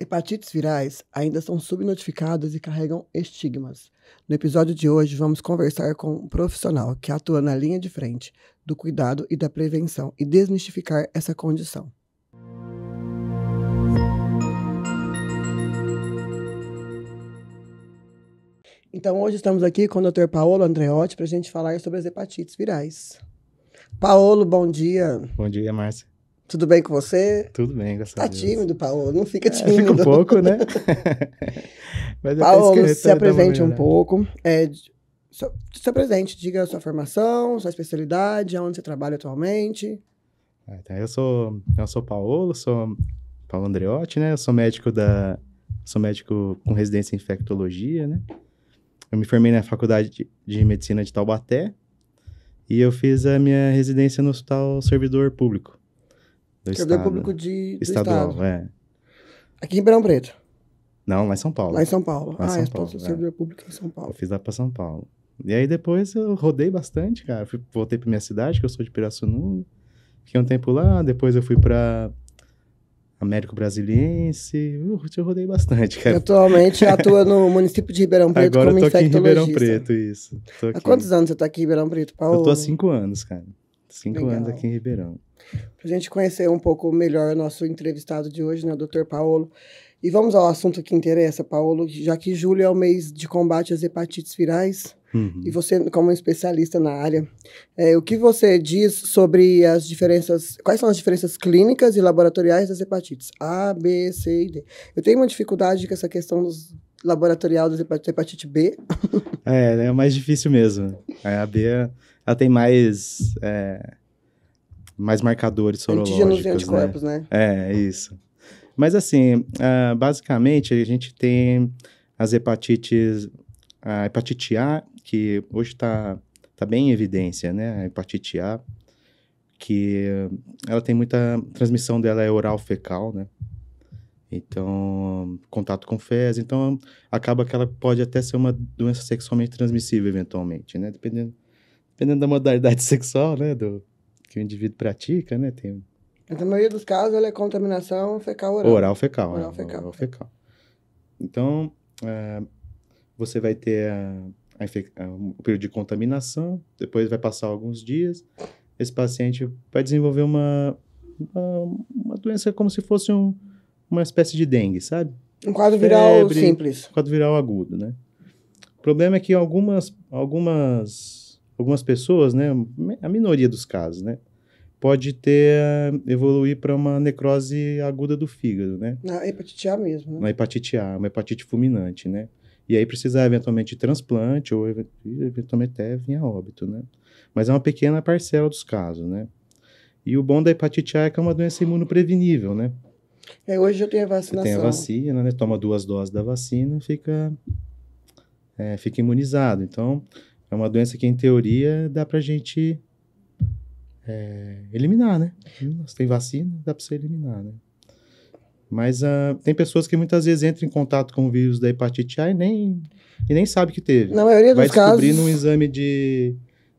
Hepatites virais ainda são subnotificadas e carregam estigmas. No episódio de hoje, vamos conversar com um profissional que atua na linha de frente do cuidado e da prevenção e desmistificar essa condição. Então, hoje estamos aqui com o Dr. Paolo Andreotti para a gente falar sobre as hepatites virais. Paolo, bom dia. Bom dia, Márcia. Tudo bem com você? Tudo bem, graças a Deus. Tá tímido, Paolo? Não fica tímido. Fica um pouco, né? Mas Paolo, se apresente um pouco. Se apresente, diga a sua formação, sua especialidade, onde você trabalha atualmente. Então, eu sou Paolo, sou Paolo Andreotti, né? Eu sou médico com residência em infectologia, né? Eu me formei na Faculdade de Medicina de Taubaté e eu fiz a minha residência no Hospital Servidor Público do Servidor Estado. Público do Estadual, Estado. é. Aqui em Ribeirão Preto. Não, lá em São Paulo. Lá em São Paulo. Lá em São Paulo, Servidor Público em São Paulo. Eu fiz lá pra São Paulo. E aí depois eu rodei bastante, cara. Voltei pra minha cidade, que eu sou de Pirassununga. Fiquei um tempo lá, depois eu fui pra Américo Brasiliense. Eu rodei bastante, cara. Atualmente atua no município de Ribeirão Preto Agora como eu tô aqui em Ribeirão infectologista. Preto, isso. Há quantos anos você tá aqui em Ribeirão Preto, Paolo? Eu tô há 5 anos, cara. 5 Legal. anos aqui em Ribeirão. Pra gente conhecer um pouco melhor o nosso entrevistado de hoje, né, o Dr. Paolo. E vamos ao assunto que interessa, Paolo, já que julho é o mês de combate às hepatites virais, e você, como especialista na área, o que você diz sobre as diferenças, quais são as diferenças clínicas e laboratoriais das hepatites A, B, C e D? Eu tenho uma dificuldade com essa questão dos laboratorial das hepatite B. É mais difícil mesmo. A B, ela tem mais marcadores sorológicos, Antígenos e anticorpos, né? É, isso. Mas assim, basicamente a gente tem as hepatites, a hepatite A, que hoje está bem em evidência, né? A hepatite A, que ela tem muita transmissão dela é oral fecal, né? Então, contato com fezes, então acaba que ela pode até ser uma doença sexualmente transmissível eventualmente, né? Dependendo da modalidade sexual, né? Que o indivíduo pratica, né? Mas na maioria dos casos, ela é contaminação fecal-oral. Oral fecal. Oral fecal. Então, você vai ter o período de contaminação, depois vai passar alguns dias, esse paciente vai desenvolver uma doença como se fosse uma espécie de dengue, sabe? Um quadro viral simples. Um quadro viral agudo, né? O problema é que algumas pessoas, né, a minoria dos casos, né, pode evoluir para uma necrose aguda do fígado, né? Na hepatite A mesmo, né? Na hepatite A, uma hepatite fulminante, né? E aí precisar eventualmente de transplante ou eventualmente até vir a óbito, né? Mas é uma pequena parcela dos casos, né? E o bom da hepatite A é que é uma doença imunoprevenível, né? Hoje eu tenho a vacinação. Você tem a vacina, né? Toma 2 doses da vacina, fica imunizado. Então, é uma doença que, em teoria, dá pra gente eliminar, né? Se tem vacina, dá pra você eliminar, né? Mas tem pessoas que muitas vezes entram em contato com o vírus da hepatite A e nem sabe que teve. Na maioria dos casos... Vai descobrir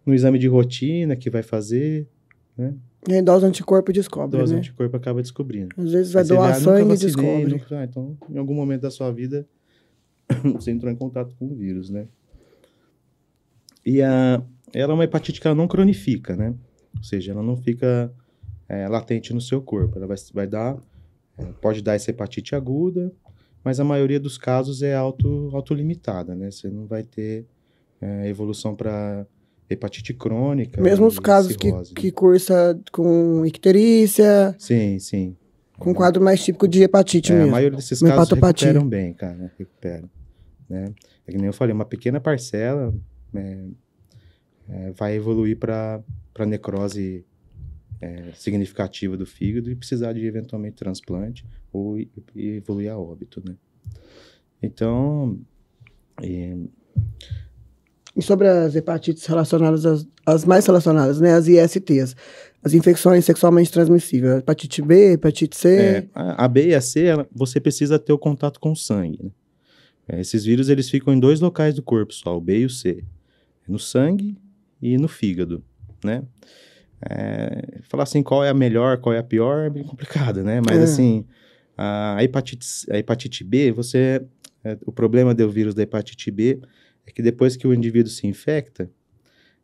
num exame de rotina que vai fazer, né? E aí dose anticorpo descobre, Dose né? anticorpo acaba descobrindo. Às vezes vai doar sangue e descobre. Então, em algum momento da sua vida, você entrou em contato com o vírus, né? E ela é uma hepatite que ela não cronifica, né? Ou seja, ela não fica latente no seu corpo. Ela vai dar, pode dar essa hepatite aguda, mas a maioria dos casos é autolimitada, né? Você não vai ter evolução para hepatite crônica. Mesmo os casos que cursa com icterícia. Sim. Com quadro mais típico de hepatite mesmo. A maioria desses casos recuperam bem, cara. Recuperam. Né? É que nem eu falei, uma pequena parcela vai evoluir para necrose significativa do fígado e precisar de eventualmente transplante ou evoluir a óbito, né? Então... E sobre as hepatites relacionadas, as mais relacionadas, né? As ISTs, as infecções sexualmente transmissíveis, hepatite B, hepatite C... A B e a C, você precisa ter o contato com o sangue, né? Esses vírus, eles ficam em 2 locais do corpo só, o B e o C. No sangue e no fígado, né? Falar assim, qual é a melhor, qual é a pior, é bem complicado, né? Mas, assim, A hepatite B, o problema do vírus da hepatite B é que depois que o indivíduo se infecta,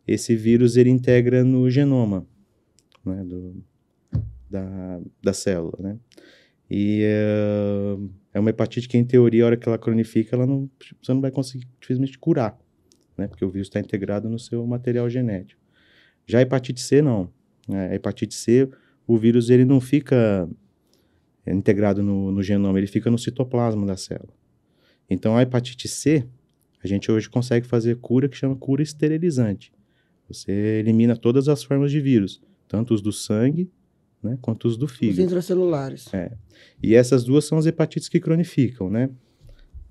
esse vírus ele integra no genoma, né, da célula, né? E é uma hepatite que, em teoria, a hora que ela cronifica, você não vai conseguir, dificilmente, curar, né? Porque o vírus está integrado no seu material genético. Já a hepatite C, não. A hepatite C, o vírus ele não fica integrado no genoma, ele fica no citoplasma da célula. Então, a hepatite C, a gente hoje consegue fazer cura que chama cura esterilizante. Você elimina todas as formas de vírus, tanto os do sangue, né, quanto os do fígado. Os intracelulares. E essas duas são as hepatites que cronificam, né?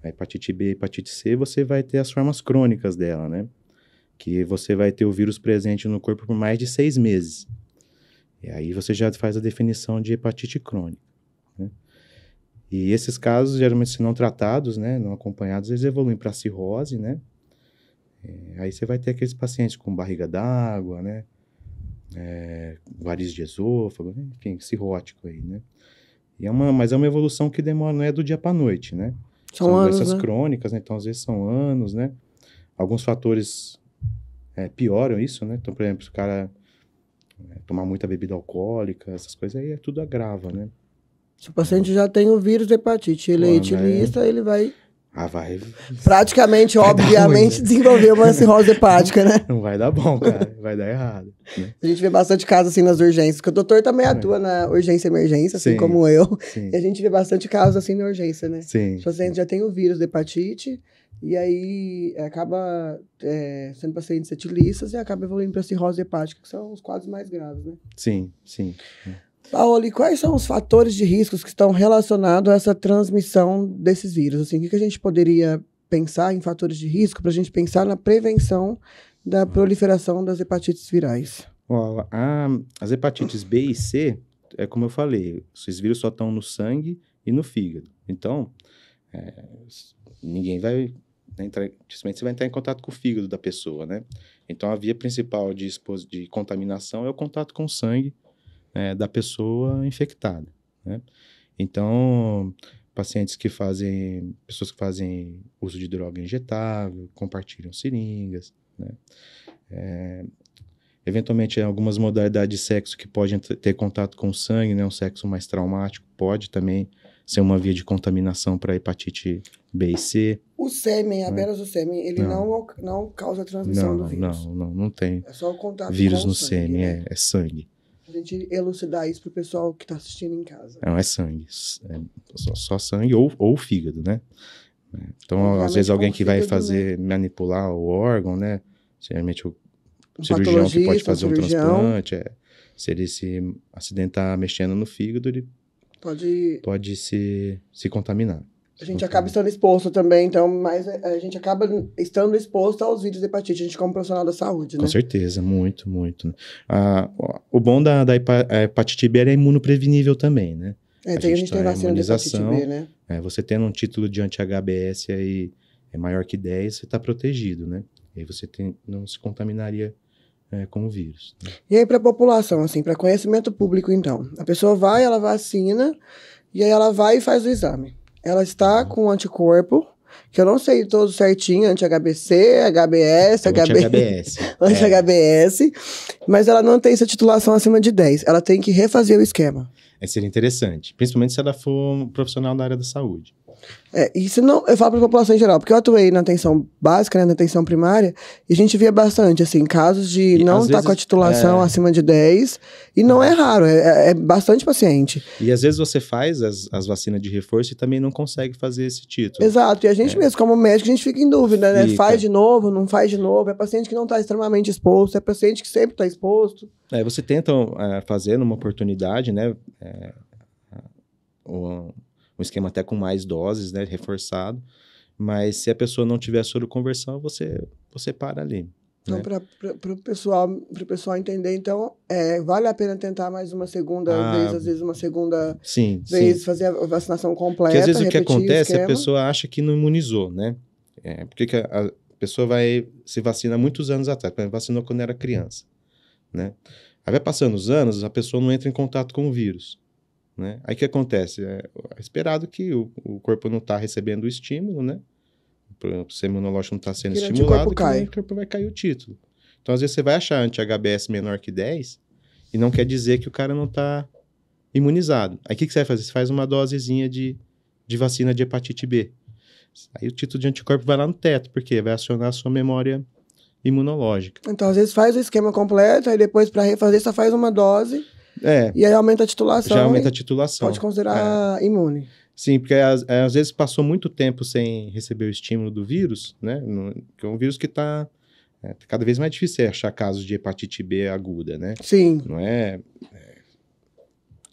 A hepatite B e a hepatite C, você vai ter as formas crônicas dela, né? Que você vai ter o vírus presente no corpo por mais de 6 meses. E aí você já faz a definição de hepatite crônica, né? E esses casos, geralmente, se não tratados, né, não acompanhados, eles evoluem para cirrose, né? Aí você vai ter aqueles pacientes com barriga d'água, né? Varizes de esôfago, né? Enfim, cirrótico aí, né? Mas é uma evolução que demora, não é do dia para a noite, né? São anos, doenças né? crônicas, né? Então às vezes são anos, né? Alguns fatores pioram isso, né? Então, por exemplo, se o cara tomar muita bebida alcoólica, essas coisas aí, tudo agrava, né? Se o paciente já tem o vírus da hepatite, ele é etilista, ele vai... vai praticamente, vai obviamente, ruim, né? desenvolver uma cirrose hepática, né? Não vai dar bom, cara. Vai dar errado, né? A gente vê bastante casos assim nas urgências, porque o doutor também atua na urgência e emergência, assim como eu. Sim. E a gente vê bastante casos assim na urgência, né? Sim. Os pacientes já têm o vírus da hepatite, e aí acaba sendo pacientes etilistas e acaba evoluindo para cirrose hepática, que são os quadros mais graves, né? Sim. Paola, e quais são os fatores de riscos que estão relacionados a essa transmissão desses vírus? Assim, o que a gente poderia pensar em fatores de risco para a gente pensar na prevenção da proliferação das hepatites virais? As hepatites B e C, como eu falei, esses vírus só estão no sangue e no fígado. Então, ninguém vai entrar, dificilmente você vai entrar em contato com o fígado da pessoa, né? Então, a via principal de contaminação é o contato com o sangue da pessoa infectada, né? Então, pessoas que fazem uso de droga injetável, compartilham seringas, né? Eventualmente, algumas modalidades de sexo que podem ter contato com o sangue, né? Um sexo mais traumático pode também ser uma via de contaminação para hepatite B e C. O sêmen, apenas o sêmen, ele não causa a transmissão do vírus? Não tem. É só o contato vírus com no o sangue, sêmen, né? é sangue. A gente elucidar isso pro pessoal que está assistindo em casa. Não, é sangue. Só sangue ou fígado, né? Então, às vezes, alguém que vai manipular o órgão, né? Geralmente, o cirurgião que pode fazer um transplante, se ele se acidentar mexendo no fígado, ele pode se contaminar. A gente acaba estando exposto também, então, mas a gente acaba estando exposto aos vírus de hepatite, a gente como profissional da saúde, né? Com certeza, muito, muito. O bom da hepatite B é imunoprevenível também, né? A gente tem vacina da hepatite B, né? Você tendo um título de anti-HBS aí maior que 10, você está protegido, né? E aí você não se contaminaria com o vírus, né? E aí para a população, assim, para conhecimento público, então, a pessoa vai, ela vacina, e aí ela vai e faz o exame. Ela está com anticorpo, que eu não sei todo certinho, anti-HBC, HBS, anti-HBS, mas ela não tem essa titulação acima de 10. Ela tem que refazer o esquema. Seria interessante, principalmente se ela for um profissional da área da saúde. Isso não, eu falo para a população em geral, porque eu atuei na atenção básica, né, na atenção primária, e a gente via bastante, assim, casos de não estar com a titulação acima de 10, e não é raro, é bastante paciente. E às vezes você faz as vacinas de reforço e também não consegue fazer esse título. Exato, e a gente mesmo, como médico, a gente fica em dúvida, né? Faz de novo, não faz de novo, é paciente que não está extremamente exposto, é paciente que sempre está exposto. Você tenta fazer numa oportunidade, né, um esquema até com mais doses, né, reforçado, mas se a pessoa não tiver soroconversão, você para ali. Então, para o pessoal entender, então, vale a pena tentar mais uma segunda vez, às vezes uma segunda vez, fazer a vacinação completa. Porque às vezes o que acontece, a pessoa acha que não imunizou, né? Porque a pessoa se vacina muitos anos atrás, por exemplo, vacinou quando era criança, né? Aí vai passando os anos, a pessoa não entra em contato com o vírus, né? Aí o que acontece? É esperado que o corpo não está recebendo o estímulo, né? O sistema imunológico não está sendo Aquele estimulado, anticorpo cai. o corpo vai cair o título. Então, às vezes, você vai achar anti-HBS menor que 10 e não quer dizer que o cara não está imunizado. Aí, o que você vai fazer? Você faz uma dosezinha de vacina de hepatite B. Aí, o título de anticorpo vai lá no teto, porque vai acionar a sua memória imunológica. Então, às vezes, faz o esquema completo, aí depois, para refazer, só faz uma dose. E aí aumenta a titulação. Já aumenta a titulação. Pode considerar imune. Sim, porque às vezes passou muito tempo sem receber o estímulo do vírus, né? Que é um vírus que está cada vez mais difícil achar casos de hepatite B aguda, né? Sim. Não é...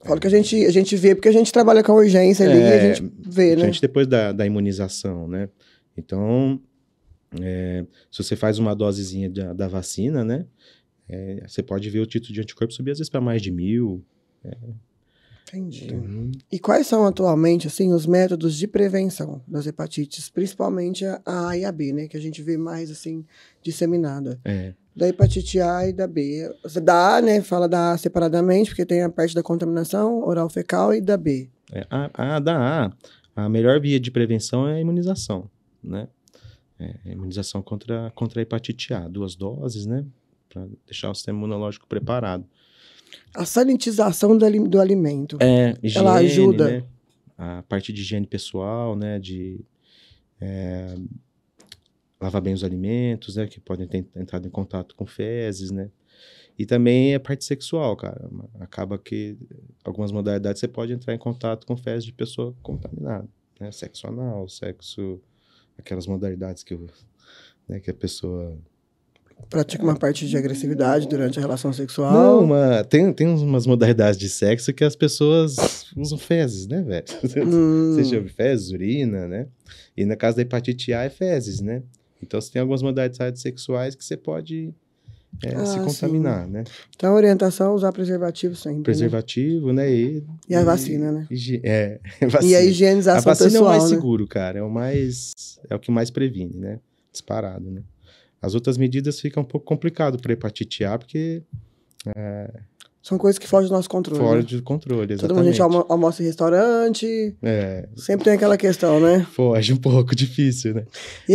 Fala que a gente vê, porque a gente trabalha com a urgência ali e a gente vê, né? A gente depois da imunização, né? Então, se você faz uma dosezinha da vacina, né? Você pode ver o título de anticorpo subir às vezes para mais de 1000. Entendi. E quais são atualmente, assim, os métodos de prevenção das hepatites, principalmente a A e a B, né? Que a gente vê mais, assim, disseminada. Da hepatite A e da B. Da A, né? Fala da A separadamente, porque tem a parte da contaminação oral fecal e da B. A melhor via de prevenção é a imunização, né? A imunização contra a hepatite A. 2 doses, né? Para deixar o sistema imunológico preparado. A sanitização do alimento. Higiene, ela ajuda. Né? A parte de higiene pessoal, né? De lavar bem os alimentos, né? Que podem ter entrado em contato com fezes, né? E também a parte sexual, cara. Acaba que algumas modalidades você pode entrar em contato com fezes de pessoa contaminada, né? Sexo anal, aquelas modalidades que a pessoa... Pratica uma parte de agressividade durante a relação sexual. Não, tem umas modalidades de sexo que as pessoas usam fezes, né, velho? Você já ouviu fezes, urina, né? E na caso da hepatite A é fezes, né? Então, você tem algumas modalidades sexuais que você pode se contaminar, né? Então, a orientação é usar preservativo sempre. Preservativo, né? E a vacina, né? Vacina. E a higienização pessoal, a vacina é o mais né? seguro, cara. É o que mais previne, né? Disparado, né? As outras medidas ficam um pouco complicado para hepatite A, porque... São coisas que fogem do nosso controle. Foge do controle, exatamente. Todo mundo, a gente almoça em restaurante. Sempre tem aquela questão, né? Foge um pouco, difícil, né?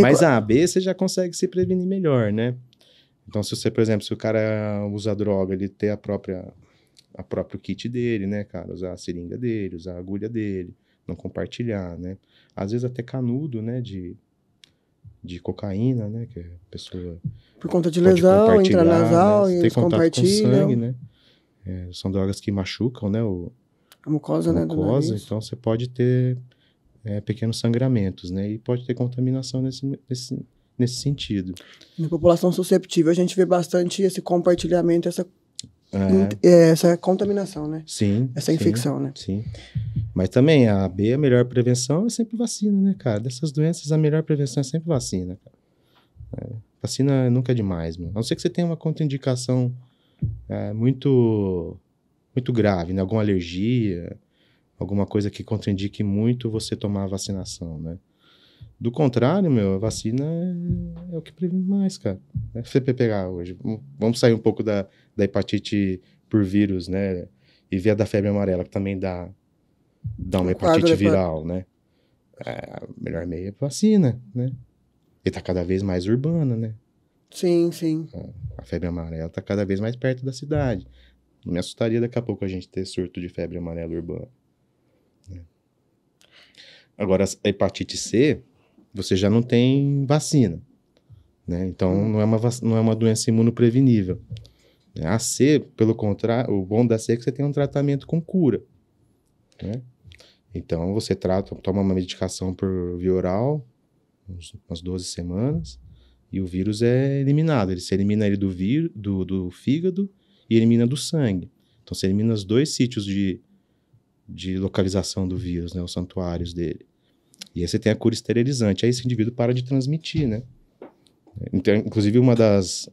Mas a B, você já consegue se prevenir melhor, né? Então, se você, por exemplo, se o cara usa droga, ele ter a próprio kit dele, né, cara? Usar a seringa dele, usar a agulha dele, não compartilhar, né? Às vezes até canudo, né, de cocaína, né, que a pessoa... Por conta de lesão, intranasal, né? e eles compartilham. Com sangue, né? São drogas que machucam, né? A mucosa, né, do nariz. Então você pode ter pequenos sangramentos, né? E pode ter contaminação nesse sentido. Na população susceptível, a gente vê bastante esse compartilhamento, essa contaminação, né? Sim. Essa infecção, né? Sim. Mas também a B, a melhor prevenção é sempre vacina, né, cara? Dessas doenças, a melhor prevenção é sempre vacina, cara. Vacina nunca é demais, mano. A não ser que você tenha uma contraindicação muito, muito grave, né? Alguma alergia, alguma coisa que contraindique muito você tomar a vacinação, né? Do contrário, a vacina é o que previne mais, cara. Se você pegar hoje, vamos sair um pouco da hepatite por vírus, né? E ver a da febre amarela, que também dá uma hepatite viral, né? A melhor meio é vacina, né? E tá cada vez mais urbana, né? Sim, sim. A febre amarela tá cada vez mais perto da cidade. Não me assustaria daqui a pouco a gente ter surto de febre amarela urbana. Né? Agora, a hepatite C, você já não tem vacina, né? Então, não é uma doença imunoprevenível. A C, pelo contrário, o bom da C é que você tem um tratamento com cura, né? Então, você toma uma medicação por via oral, umas 12 semanas, e o vírus é eliminado. Você elimina ele do fígado e elimina do sangue. Então, você elimina os 2 sítios de localização do vírus, né? Os santuários dele. E aí você tem a cura esterilizante. Aí esse indivíduo para de transmitir, né? Então, inclusive, uma das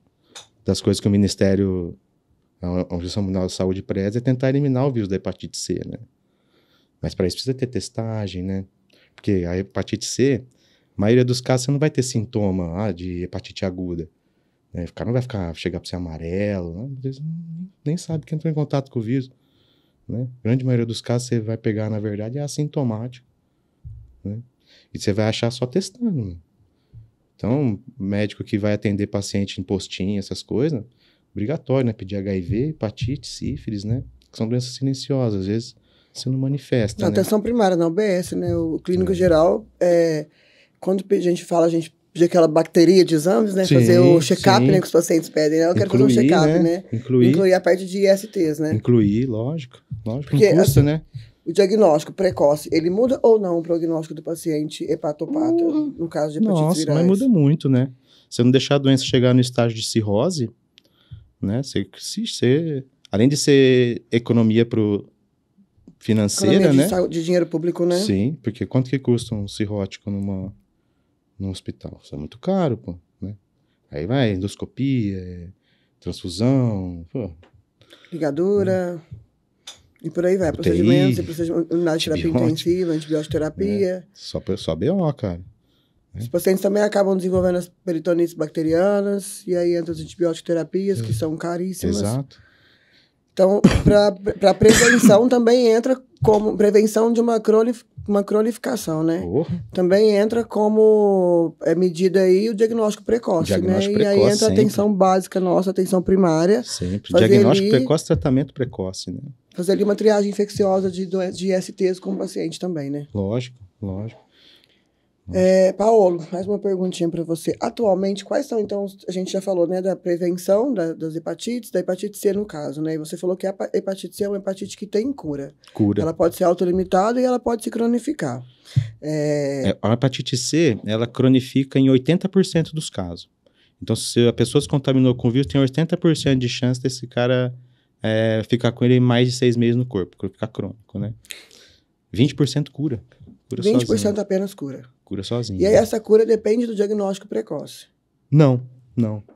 coisas que o Ministério, a Organização Mundial da Saúde preza é tentar eliminar o vírus da hepatite C, né? Mas para isso precisa ter testagem, né? Porque a hepatite C, a maioria dos casos você não vai ter sintoma de hepatite aguda. Né? O cara não vai chegar para ser amarelo, né? Nem sabe que entrou em contato com o vírus. né? A grande maioria dos casos você vai pegar, na verdade, é assintomático, né? E você vai achar só testando, né? Então, médico que vai atender paciente em postinho, essas coisas, obrigatório, né? Pedir HIV, hepatite, sífilis, né? Que são doenças silenciosas, às vezes você não manifesta, Na né? atenção primária, na UBS, né? O clínico geral, quando a gente fala, a gente pedir aquela bateria de exames, né? Fazer o Sim, check-up, né? sim. Que os pacientes pedem, né? Eu quero fazer um Incluir, check-up, né? né? Incluir, Incluir a parte de ISTs, né? incluir, lógico. Lógico, não Porque, custa, assim, né? o diagnóstico precoce, ele muda ou não o prognóstico do paciente hepatopata, no caso de hepatites Nossa, mas muda virais? muito, né? Se não deixar a doença chegar no estágio de cirrose, né? Além de ser economia Economia financeira, de, né? de dinheiro público, né? Sim, porque quanto que custa um cirrótico num hospital? Isso é muito caro, pô, né? Aí vai endoscopia, transfusão, pô, né? Ligadura, e por aí vai. Procedimentos, UTI, unidade de terapia antibiótico, intensiva, né? antibioterapia. Só BO, cara. Os pacientes também acabam desenvolvendo as peritonites bacterianas, e aí entram as antibiótico terapias, que são caríssimas. Exato. Então, para prevenção também entra como prevenção de uma cronificação, né? Porra. Também entra como medida aí o diagnóstico precoce, Diagnóstico né? E aí precoce, entra a sempre. atenção básica nossa, atenção primária. Sempre. Fazer Diagnóstico ali, precoce, tratamento precoce, né? fazer ali uma triagem infecciosa de ISTs com o paciente também, né? Lógico, lógico. Paolo, mais uma perguntinha para você. Atualmente, quais são, então, a gente já falou, né, da prevenção das hepatites, da hepatite C no caso, né? E você falou que a hepatite C é uma hepatite que tem cura. Cura. Ela pode ser autolimitada e ela pode se cronificar. A hepatite C, ela cronifica em 80% dos casos. Então, se a pessoa se contaminou com o vírus, tem 80% de chance desse cara ficar com ele mais de 6 meses no corpo, ficar crônico, né? 20% cura. Cura 20% sozinho. apenas cura. Cura sozinho. E aí essa cura depende do diagnóstico precoce. Não.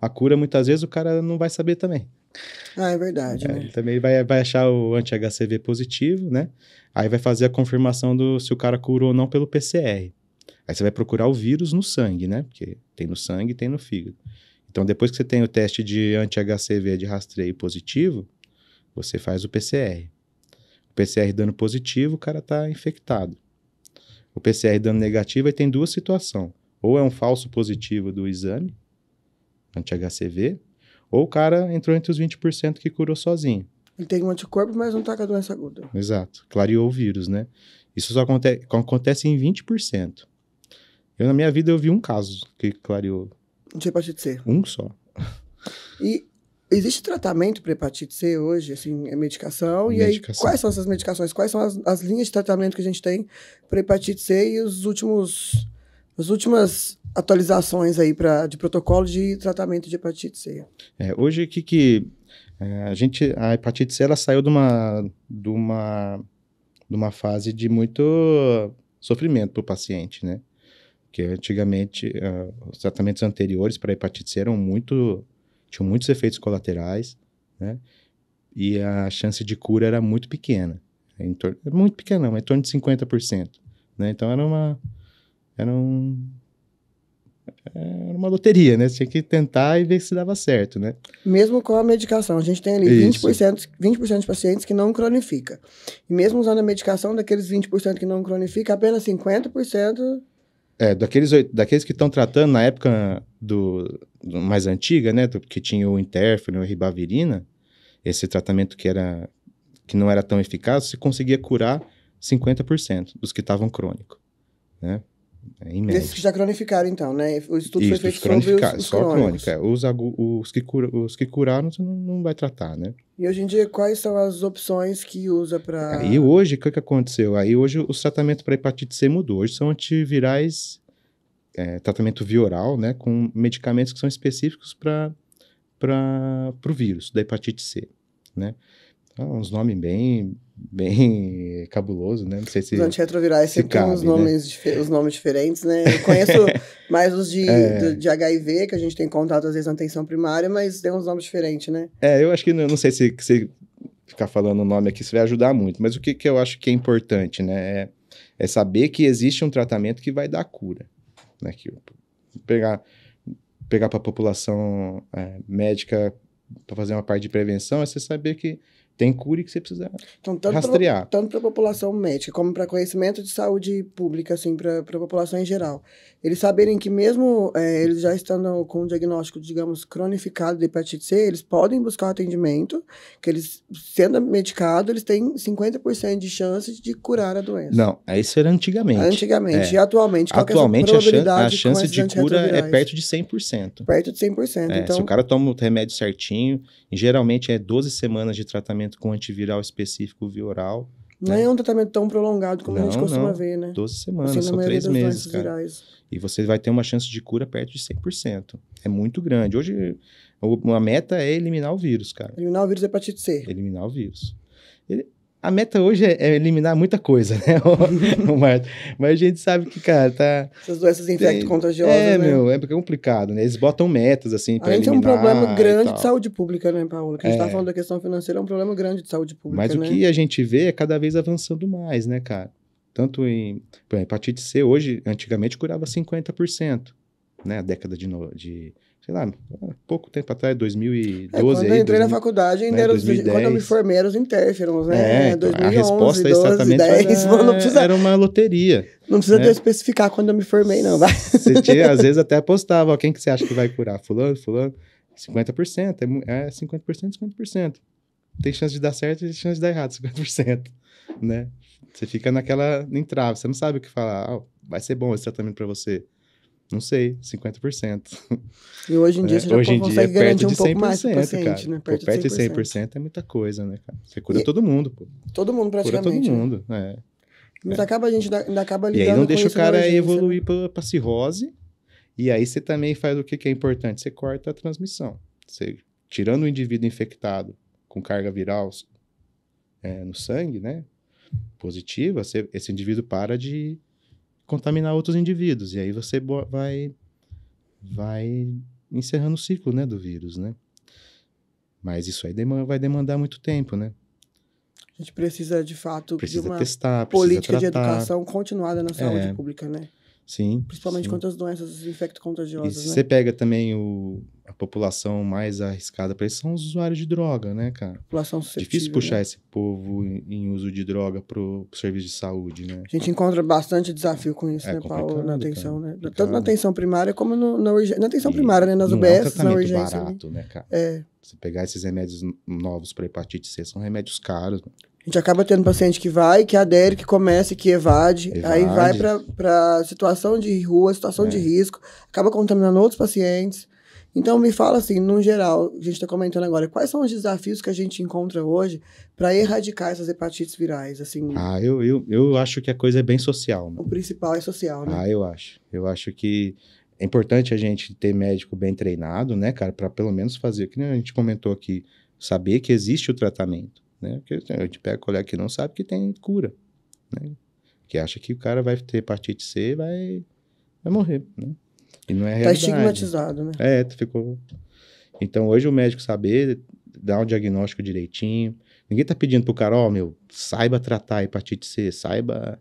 A cura, muitas vezes, o cara não vai saber também. Ah, é verdade, né? Ele também vai achar o anti-HCV positivo, né? Aí vai fazer a confirmação se o cara curou ou não pelo PCR. Aí você vai procurar o vírus no sangue, né? Porque tem no sangue e tem no fígado. Então, depois que você tem o teste de anti-HCV de rastreio positivo, você faz o PCR. O PCR dando positivo, o cara tá infectado. O PCR dando negativo, aí tem duas situações. Ou é um falso positivo do exame, anti-HCV, ou o cara entrou entre os 20% que curou sozinho. Ele tem um anticorpo, mas não tá com a doença aguda. Exato. Clareou o vírus, né? Isso só acontece em 20%. Na minha vida, eu vi um caso que clareou. De hepatite C. Um só. E existe tratamento para hepatite C hoje, assim, é medicação? E aí, quais são essas medicações? Quais são as linhas de tratamento que a gente tem para hepatite C e as últimas atualizações aí de protocolo de tratamento de hepatite C? Hoje, a hepatite C, ela saiu de uma fase de muito sofrimento para o paciente, né? Porque antigamente, os tratamentos anteriores para hepatite C tinham muitos efeitos colaterais, né? E a chance de cura era muito pequena. Muito pequena, não, mas em torno de 50%. Né? Então era uma loteria, né? Você tinha que tentar e ver se dava certo, né? Mesmo com a medicação, a gente tem ali 20% de pacientes que não cronifica. E mesmo usando a medicação, daqueles 20% que não cronifica, apenas 50%... daqueles que estão tratando na época do mais antiga, né? Que tinha o interferon, a ribavirina, esse tratamento que não era tão eficaz, se conseguia curar 50% dos que estavam crônicos, né? Em média. Desses que já cronificaram, então, né? O estudo foi feito sobre os só crônicos. Os que curaram, você não vai tratar, né? E hoje em dia, quais são as opções que usa para... Aí hoje, o que aconteceu? Aí hoje os tratamentos para hepatite C mudou. Hoje são antivirais, tratamento via oral, né? Com medicamentos que são específicos para o vírus da hepatite C, né? Então, uns nomes bem cabulosos, né? Não sei se... Os antirretrovirais sempre tem os nomes diferentes, né? Eu conheço mais os de HIV, que a gente tem contato às vezes na atenção primária, mas tem uns nomes diferentes, né? Eu acho que não sei se ficar falando o nome aqui, isso vai ajudar muito, mas o que eu acho que é importante, né? É saber que existe um tratamento que vai dar cura, né? Que pegar para a população médica para fazer uma parte de prevenção, é você saber que tem cura e que você precisa Então, rastrear. tanto para a população médica como para conhecimento de saúde pública, assim, para a população em geral. Eles saberem que mesmo eles já estando com um diagnóstico, digamos, cronificado de hepatite C, eles podem buscar atendimento, que eles, sendo medicados, eles têm 50% de chance de curar a doença. Não, isso era antigamente. Antigamente. E atualmente, qual atualmente, que é a probabilidade a chance de cura é antirretrovirais? perto de 100%. Perto de 100%. Então, Se o cara toma o remédio certinho, e geralmente é 12 semanas de tratamento com antiviral específico via oral. não é um tratamento tão prolongado como a gente costuma ver, né? 12 semanas, Assim, na são maioria 3 das meses, doenças cara. virais. E você vai ter uma chance de cura perto de 100%. É muito grande. Hoje, a meta é eliminar o vírus, cara. Eliminar o vírus da hepatite C. Eliminar o vírus. A meta hoje é eliminar muita coisa, né, Marta? Mas a gente sabe que, cara, tá... Essas doenças infecto-contagiosas, né? É porque é complicado, né? Eles botam metas, assim, pra A gente eliminar. é um problema grande de saúde pública, né, Paulo? Que a gente tá falando da questão financeira, é um problema grande de saúde pública, Mas né? o que a gente vê é cada vez avançando mais, né, cara? Tanto em... Por exemplo, hepatite C, hoje, antigamente, curava 50%, né? A década de sei lá, pouco tempo atrás, 2012. Quando eu entrei na faculdade, ainda era quando eu me formei, eram os interferons, né? 2011, a resposta 12, exatamente 10, não precisa, era uma loteria. Não precisa até especificar quando eu me formei, não, vai. Você tinha, às vezes, até apostava, ó, quem que você acha que vai curar? Fulano? 50%, é 50%, 50%. Tem chance de dar certo e tem chance de dar errado, 50%, né? Você fica naquela entrave, você não sabe o que falar, vai ser bom esse tratamento para você. Não sei, 50%. E hoje em dia você já consegue garantir um pouco mais pro paciente, cara. né? Perto de 100% é muita coisa, né, cara? Você cura todo mundo, pô. Todo mundo praticamente. Cura todo mundo, né? Mas a gente ainda acaba lidando com isso. E aí não deixa o cara urgência, evoluir pra cirrose. E aí você também faz o que é importante? Você corta a transmissão. Você, tirando o indivíduo infectado com carga viral no sangue, né? Positiva, esse indivíduo para de contaminar outros indivíduos. E aí você vai encerrando o ciclo, né, do vírus, né? Mas isso aí vai demandar muito tempo, né? A gente precisa, de fato, precisa de uma testar, política precisa tratar. de educação continuada na saúde pública, né? Sim. Principalmente quanto às doenças infecto-contagiosas, E se né? você pega também a população mais arriscada para isso, são os usuários de droga, né, cara? População suscetível, difícil puxar né? esse povo em uso de droga pro serviço de saúde, né? A gente encontra bastante desafio com isso, né, Paulo? Na atenção, cara, né? Tanto na atenção primária como na urgência. Na atenção primária, né? Nas não UBS, é um na tratamento urgência. barato, né, cara? É. Você pegar esses remédios novos para hepatite C, são remédios caros. A gente acaba tendo paciente que vai, que adere, que começa e que evade. Aí vai para situação de rua, situação de risco, acaba contaminando outros pacientes. Então, me fala assim, no geral, a gente está comentando agora, quais são os desafios que a gente encontra hoje para erradicar essas hepatites virais? Assim, Eu acho que a coisa é bem social. Né? O principal é social, né? Eu acho. Eu acho que é importante a gente ter médico bem treinado, né, cara, para pelo menos fazer, que nem a gente comentou aqui, saber que existe o tratamento. Né? Porque a gente pega colega que não sabe que tem cura, né? Que acha que o cara vai ter hepatite C e vai morrer, né? E não é realidade. Tá estigmatizado, né? Ficou. Então, hoje o médico saber dar um diagnóstico direitinho. Ninguém tá pedindo pro cara, saiba tratar a hepatite C, saiba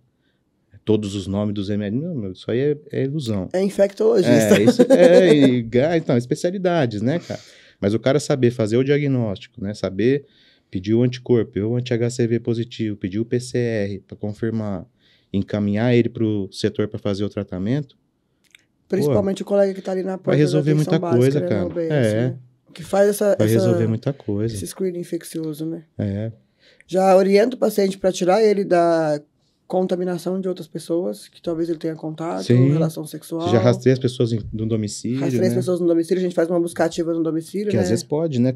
todos os nomes dos remédios. Não, isso aí é ilusão. É infectologista. Então, especialidades, né, cara? Mas o cara saber fazer o diagnóstico, né? Saber pedir o anticorpo, o anti-HCV positivo, pedir o PCR para confirmar, encaminhar ele para o setor para fazer o tratamento. Principalmente o colega que está ali na porta. Vai resolver muita coisa, né, cara. OBS, né? Que faz vai resolver muita coisa. Esse screening infeccioso, né? Já orienta o paciente para tirar ele da contaminação de outras pessoas, que talvez ele tenha contato, relação sexual. Você já rastreia as pessoas no domicílio, Rastreia as pessoas no domicílio, a gente faz uma busca ativa no domicílio, que né? às vezes pode, né?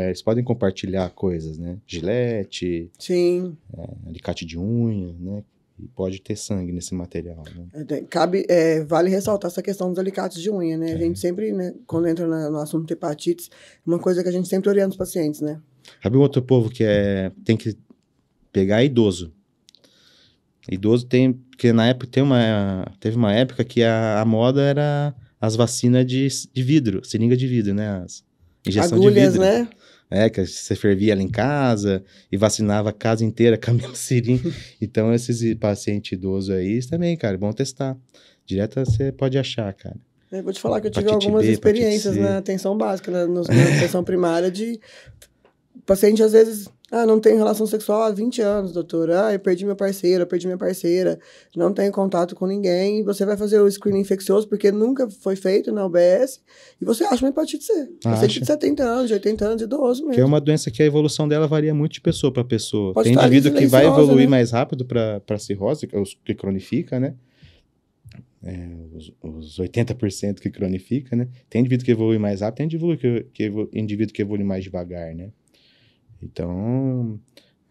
Eles podem compartilhar coisas, né? Gilete, alicate de unha, né? E pode ter sangue nesse material, né? Vale ressaltar essa questão dos alicates de unha, né? A gente sempre, né, quando entra no assunto de hepatites, uma coisa que a gente sempre orienta os pacientes, né? Sabe um outro povo que tem que pegar idoso? Idoso porque na época teve uma época que a moda era as vacinas de vidro, seringa de vidro, né? As injeção agulhas, de vidro. Né? Que você fervia ela em casa e vacinava a casa inteira com a mesma seringa. Então, esses pacientes idosos aí também, cara, é bom testar. Direto você pode achar, cara. Eu vou te falar que eu tive algumas experiências na atenção básica, na atenção primária, de paciente, às vezes, Ah, não tenho relação sexual há 20 anos, doutora. Ah, eu perdi meu parceiro, eu perdi minha parceira. Não tenho contato com ninguém. E você vai fazer o screening infeccioso porque nunca foi feito na UBS. E você acha uma hepatite C. Paciente de 70 anos, de 80 anos, idoso mesmo. Que é uma doença que a evolução dela varia muito de pessoa para pessoa. Pode Tem estar indivíduo que vai silenciosa, evoluir né? mais rápido para cirrose, que cronifica, né? Os 80% que cronifica, né? Tem indivíduo que evolui mais rápido, tem indivíduo que evolui mais devagar, né? Então,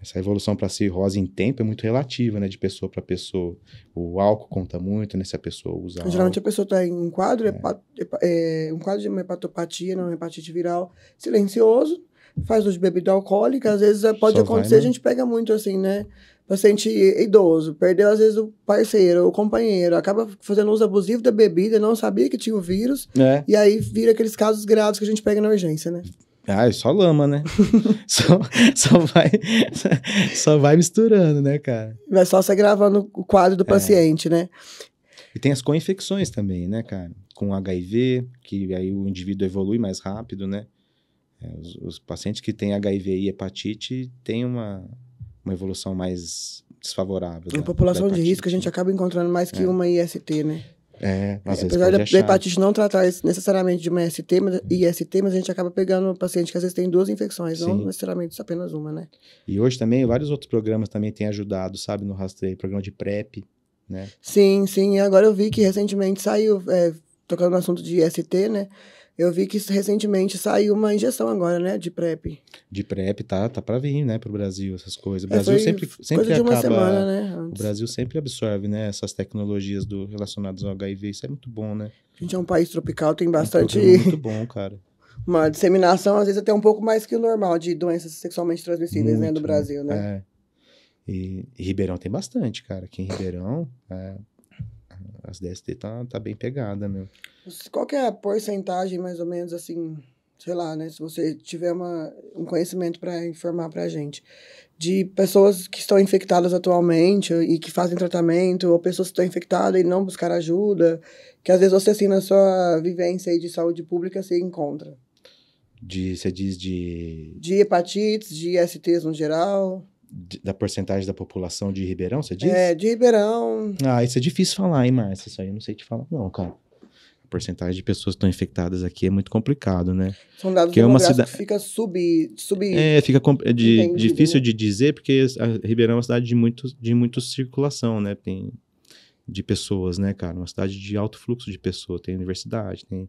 essa evolução para cirrose em tempo é muito relativa, né? De pessoa para pessoa. O álcool conta muito, né? Se a pessoa usa Geralmente álcool. a pessoa está em um quadro, um quadro de uma hepatopatia, não hepatite viral, silencioso, faz uso de bebida alcoólica, às vezes pode Só acontecer, vai, a gente pega muito assim, né? Paciente idoso, perdeu às vezes o parceiro, o companheiro, acaba fazendo uso abusivo da bebida, não sabia que tinha o vírus, e aí vira aqueles casos graves que a gente pega na urgência, né? Ah, só lama, né? só vai misturando, né, cara? Vai só se agravando o quadro do paciente, né? E tem as co-infecções também, né, cara? Com HIV, que aí o indivíduo evolui mais rápido, né? Os pacientes que têm HIV e hepatite têm uma evolução mais desfavorável. Em população de risco, a gente acaba encontrando mais que uma IST, né? Às vezes apesar pode da hepatite não tratar necessariamente de uma IST, mas a gente acaba pegando paciente que às vezes tem duas infecções, não necessariamente apenas uma, né? E hoje também, vários outros programas também têm ajudado, sabe, no rastreio, programa de PrEP, né? Sim, sim, e agora eu vi que recentemente saiu, tocando no assunto de IST, né? Eu vi que recentemente saiu uma injeção agora, né, de PrEP. De PrEP tá para vir, né, pro Brasil, essas coisas. O Brasil sempre coisa de uma acaba... semana, né, antes. O Brasil sempre absorve, né, essas tecnologias relacionadas ao HIV, isso é muito bom, né? A gente é um país tropical, tem bastante... É muito bom, cara. Uma disseminação, às vezes, até um pouco mais que o normal de doenças sexualmente transmissíveis, muito, né, do Brasil, né? E Ribeirão tem bastante, cara. Aqui em Ribeirão, as DST tá bem pegada, meu. Qual que é a porcentagem, mais ou menos, assim, sei lá, né? Se você tiver um conhecimento para informar pra gente, de pessoas que estão infectadas atualmente e que fazem tratamento, ou pessoas que estão infectadas e não buscar ajuda, que às vezes você, assim, na sua vivência aí de saúde pública, você encontra. Você diz de... De hepatites, de ISTs no geral... Da porcentagem da população de Ribeirão, você diz? De Ribeirão. Ah, isso é difícil falar, hein, Márcia? Isso aí eu não sei te falar, não, cara. A porcentagem de pessoas que estão infectadas aqui é muito complicado, né? São dados demográficos que fica fica difícil de dizer, porque a Ribeirão é uma cidade de muito circulação, né? Tem de pessoas, né, cara? Uma cidade de alto fluxo de pessoas. Tem universidade, tem...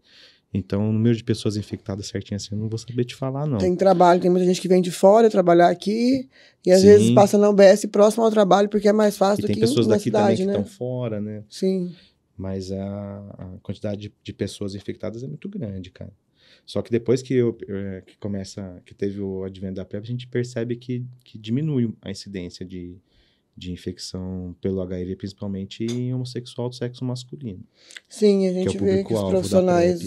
Então, o número de pessoas infectadas certinho assim, eu não vou saber te falar, não. Tem trabalho, tem muita gente que vem de fora trabalhar aqui, e às vezes passa na UBS próximo ao trabalho, porque é mais fácil do que na cidade, né? Tem pessoas daqui também que estão fora, né? Sim. Mas a quantidade de pessoas infectadas é muito grande, cara. Só que depois que teve o advento da PrEP, a gente percebe que diminui a incidência de infecção pelo HIV, principalmente em homossexual do sexo masculino. Sim, a gente vê que os profissionais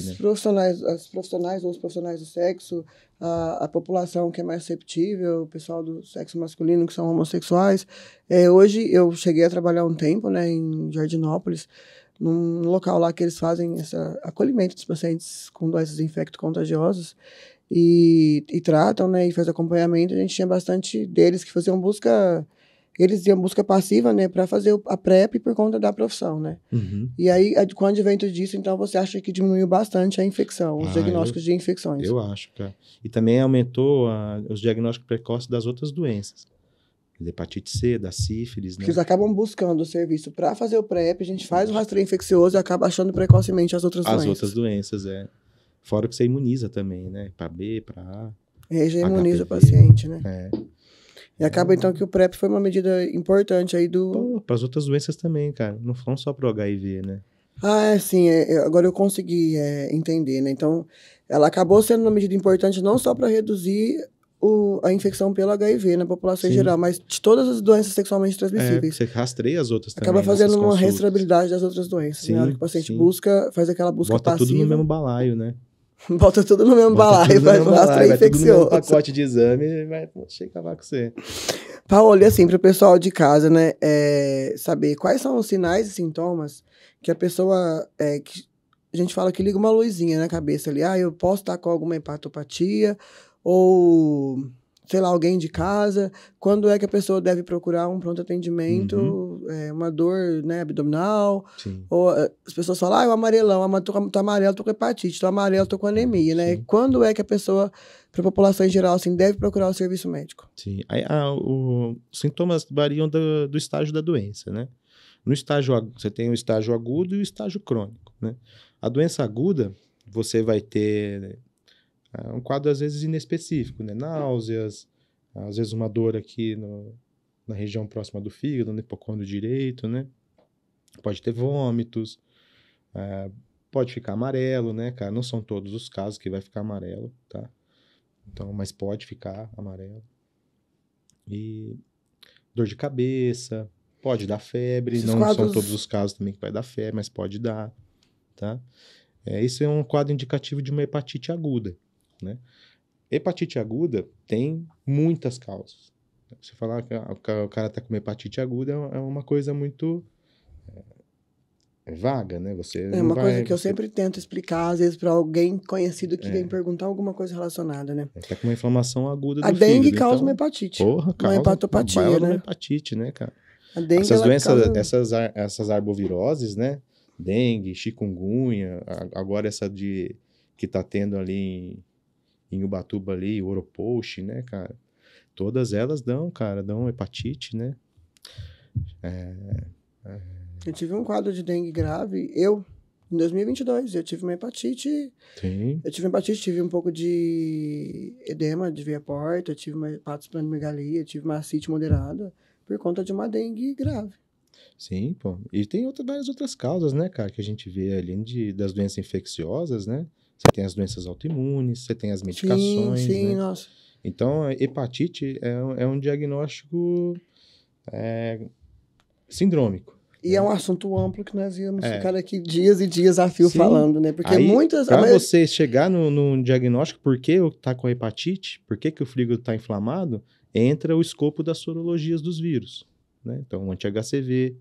do sexo, a população que é mais receptível, o pessoal do sexo masculino que são homossexuais. Hoje eu cheguei a trabalhar um tempo, né, em Jardinópolis, num local lá que eles fazem esse acolhimento dos pacientes com doenças infecto-contagiosas e tratam, né, e fazem acompanhamento. A gente tinha bastante deles que faziam busca... Eles iam busca passiva, né, para fazer a PrEP por conta da profissão, né? Uhum. E aí, com o advento disso, então, você acha que diminuiu bastante a infecção, os diagnósticos de infecções? Eu acho, cara. E também aumentou os diagnósticos precoces das outras doenças. Da hepatite C, da sífilis, né? Porque eles acabam buscando o serviço para fazer o PrEP, a gente faz o rastreio infeccioso e acaba achando precocemente as outras doenças. As outras doenças, Fora que você imuniza também, né? Para B, para A. E já imuniza o paciente, né? E acaba, então, que o PrEP foi uma medida importante aí para as outras doenças também, cara. Não só para o HIV, né? Sim. Agora eu consegui entender, né? Então, ela acabou sendo uma medida importante não só para reduzir a infecção pelo HIV na população em geral, mas de todas as doenças sexualmente transmissíveis. Você rastreia as outras também. Acaba fazendo uma rastreabilidade das outras doenças. Sim, né? Na hora que o paciente faz aquela busca passiva. Bota tudo no mesmo balaio, né? Bota tudo no mesmo balaio, faz o rastreio infeccioso. Tudo no mesmo pacote de exame e vai acabar com você. Paulo, e assim, para o pessoal de casa, né, saber quais são os sinais e sintomas que a pessoa, que a gente fala que liga uma luzinha na cabeça ali, eu posso estar com alguma hepatopatia, ou sei lá, alguém de casa, quando é que a pessoa deve procurar um pronto atendimento, uma dor, né, abdominal, Sim. ou as pessoas falam, o amarelão, tô amarelo, tô com hepatite, tô amarelo, tô com anemia, né? Sim. Quando é que a pessoa, para a população em geral, assim, deve procurar o serviço médico? Sim. Aí, os sintomas variam do estágio da doença, né? No estágio, você tem o estágio agudo e o estágio crônico, né? A doença aguda, você vai ter um quadro, às vezes, inespecífico, né? Náuseas, às vezes uma dor aqui na região próxima do fígado, no hipocôndrio direito, né? Pode ter vômitos, pode ficar amarelo, né, cara? Não são todos os casos que vai ficar amarelo, tá? Então, mas pode ficar amarelo. E dor de cabeça, pode dar febre, Esses não quadros... são todos os casos também que vai dar febre, mas pode dar, tá? Isso é um quadro indicativo de uma hepatite aguda, né? Hepatite aguda tem muitas causas. Você falar que o cara tá com uma hepatite aguda é uma coisa muito vaga, né? Você É não uma vai, coisa que eu sempre tento explicar, às vezes, para alguém conhecido que vem perguntar alguma coisa relacionada, né? tá com uma inflamação aguda do A dengue fígado. causa Então, uma hepatite. porra, causa uma hepatopatia, uma baila de né? uma hepatite, né, cara? A dengue, Essas ela doenças, causa... essas arboviroses, né? Dengue, chikungunya, agora essa que tá tendo ali em Ubatuba ali, Oropost, né, cara? Todas elas dão hepatite, né? Eu tive um quadro de dengue grave, em 2022, eu tive uma hepatite. Sim. Eu tive hepatite, tive um pouco de edema de via porta, tive uma hepatosplenomegalia, tive uma ascite moderada, por conta de uma dengue grave. Sim, pô. E tem várias outras causas, né, cara, que a gente vê além das doenças infecciosas, né? Você tem as doenças autoimunes, você tem as medicações, sim, né? nossa. Então, a hepatite é um diagnóstico sindrômico. E é um assunto amplo que nós íamos ficar aqui dias e dias a fio Sim. falando, né? Porque aí, muitas... Para você chegar no diagnóstico, por que tá com hepatite, por que o fígado está inflamado, entra o escopo das sorologias dos vírus, né? Então, anti-HCV,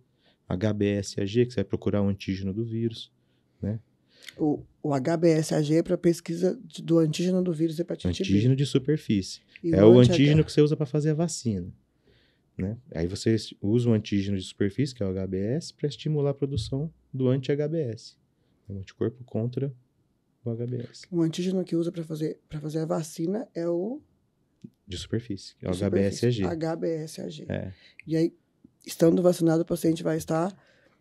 HBsAg, que você vai procurar o antígeno do vírus, né? O HBsAg é para pesquisa do antígeno do vírus hepatite B. Antígeno de superfície. E o antígeno que você usa para fazer a vacina, né? Aí você usa o antígeno de superfície, que é o HBs, para estimular a produção do anti-HBs. É um anticorpo contra o HBs. O antígeno que usa para fazer a vacina é o... De superfície, que é o HBsAg. HBsAg. E aí, estando vacinado, o paciente vai estar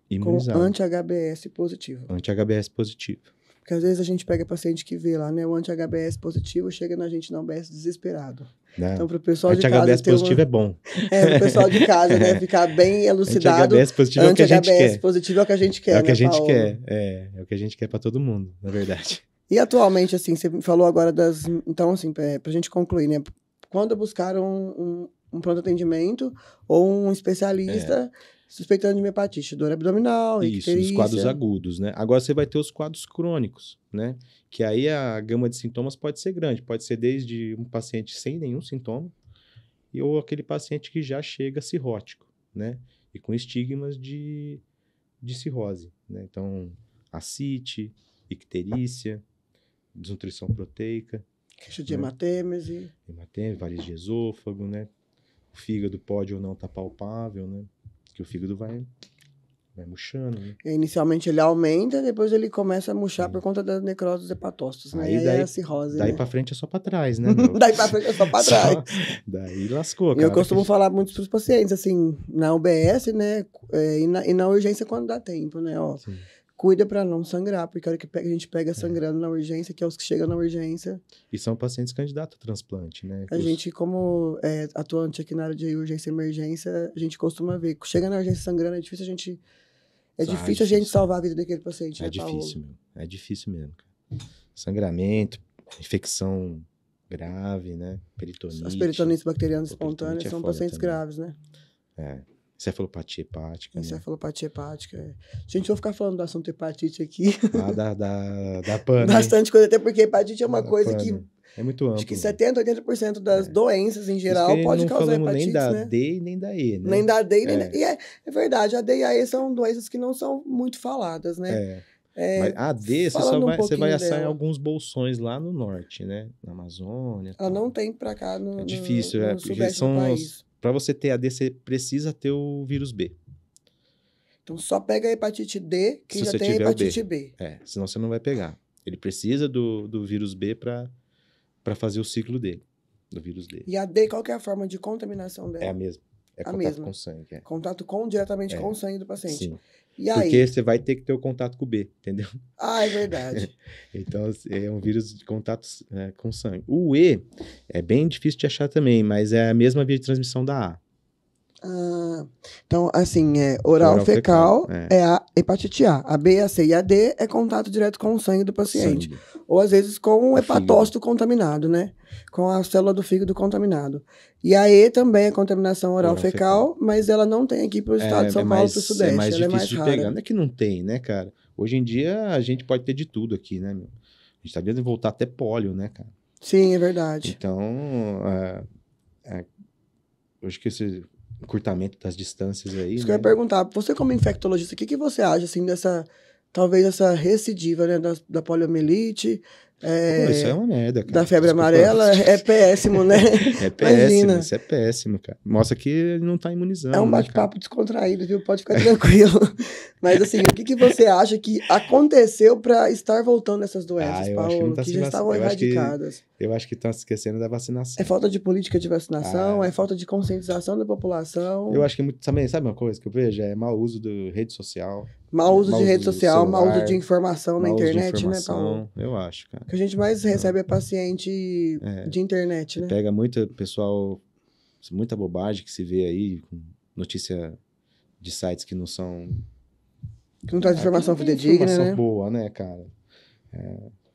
imunizado. Com anti-HBs positivo. Anti-HBs positivo. Porque às vezes a gente pega paciente que vê lá, né? O anti-HBs positivo chega na gente na UBS desesperado. Não. Então, para o pessoal de casa... Anti-HBs positivo é bom. Para o pessoal de casa, né? Ficar bem elucidado. Anti-HBs positivo é o que a gente quer. Positivo é o que a gente quer, É o que a gente Paulo? quer. É o que a gente quer para todo mundo, na verdade. E atualmente, assim, você falou agora das... Então, assim, para a gente concluir, né? Quando buscaram um pronto atendimento ou um especialista suspeitando de uma hepatite, dor abdominal, Isso, os quadros agudos, né? Agora você vai ter os quadros crônicos, né? Que aí a gama de sintomas pode ser grande. Pode ser desde um paciente sem nenhum sintoma ou aquele paciente que já chega cirrótico, né? E com estigmas de cirrose, né? Então, ascite, icterícia, desnutrição proteica. Queixa de hematêmese. Hematêmese, varizes de esôfago, né? O fígado pode ou não estar palpável, né? Que o fígado vai murchando, né? Inicialmente ele aumenta, depois ele começa a murchar por conta das necroses hepatócitos, né? Aí daí, é a cirrose, daí né? pra frente é só pra trás, né? Daí pra frente é só pra trás. Daí lascou, cara. Eu costumo falar muito pros pacientes, assim, na UBS, né? E na urgência quando dá tempo, né? Ó, cuida pra não sangrar, porque a hora que a gente pega sangrando na urgência, que é os que chegam na urgência. E são pacientes candidatos a transplante, né? A gente, como atuante aqui na área de urgência e emergência, a gente costuma ver. Chega na urgência sangrando, é difícil a gente... difícil a gente salvar a vida daquele paciente, né, Paulo? Difícil, meu. É difícil mesmo, cara. Sangramento, infecção grave, né? Peritonite. As peritonites bacterianas espontâneas são pacientes graves, né? Encefalopatia hepática. Encefalopatia hepática. Gente, vou ficar falando do assunto hepatite aqui. Da PAN. Bastante coisa, até porque hepatite é uma coisa que... É muito amplo. Acho que 70%, 80% das doenças em geral pode causar hepatite, nem da né? D nem da E, né? Nem da D, nem da... E é verdade, a D e a E são doenças que não são muito faladas, né? Mas a D, falando você vai achar em dela. alguns bolsões lá no norte, né? Na Amazônia. Ela tal. não tem pra cá É difícil, no porque sudeste do país. para você ter AD, você precisa ter o vírus B. Então só pega a hepatite D quem Se já você tem a tiver o B. hepatite B. Senão você não vai pegar. Ele precisa do vírus B para fazer o ciclo dele, do vírus D. E a D, qual que é a forma de contaminação dela? É a mesma. É A contato mesma. com sangue. É. Contato diretamente com o sangue do paciente. Sim. E aí? Porque você vai ter que ter o contato com o B, entendeu? Ah, é verdade. Então, é um vírus de contato com sangue. O E é bem difícil de achar também, mas é a mesma via de transmissão da A. Então, assim, oral fecal é. é a hepatite A. A B, a C e a D é contato direto com o sangue do paciente. Sangue. Ou, às vezes, com o O hepatócito contaminado, né? Com a célula do fígado contaminado. E a E também é contaminação oral fecal, mas ela não tem aqui para o estado de São Paulo, para o Sudeste. É mais ela difícil é mais de rara. pegar. Não é que não tem, né, cara? Hoje em dia, a gente pode ter de tudo aqui, né, meu? A gente tá vendo voltar até pólio, né, cara? Sim, é verdade. Então, hoje que esse encurtamento das distâncias aí, Isso né? que eu ia perguntar, você como infectologista, o que você acha, assim, talvez essa recidiva, né, da poliomielite, Pô, isso é uma merda, cara. da febre Desculpa. amarela, é péssimo, né? É péssimo, Imagina. isso é péssimo, cara. Mostra que ele não tá imunizando, É um né, bate-papo descontraído, viu? Pode ficar tranquilo. Mas, assim, o que você acha que aconteceu para estar voltando essas doenças, eu acho que não Paulo, tá que se já vac- estavam eu acho que- erradicadas? Eu acho que estão se esquecendo da vacinação. É falta de política de vacinação? Ah. É falta de conscientização da população? Eu acho que muito também, sabe uma coisa que eu vejo? É mau uso de rede social. Mau uso de rede do social, mau uso celular, de informação na mau uso de internet, né, Paulo? informação, eu acho, cara. O que a gente mais recebe é paciente de internet, né? Pega muito pessoal, muita bobagem que se vê aí, com notícia de sites que não são... Que não traz informação que não tem fidedigna, informação né? boa, né, cara?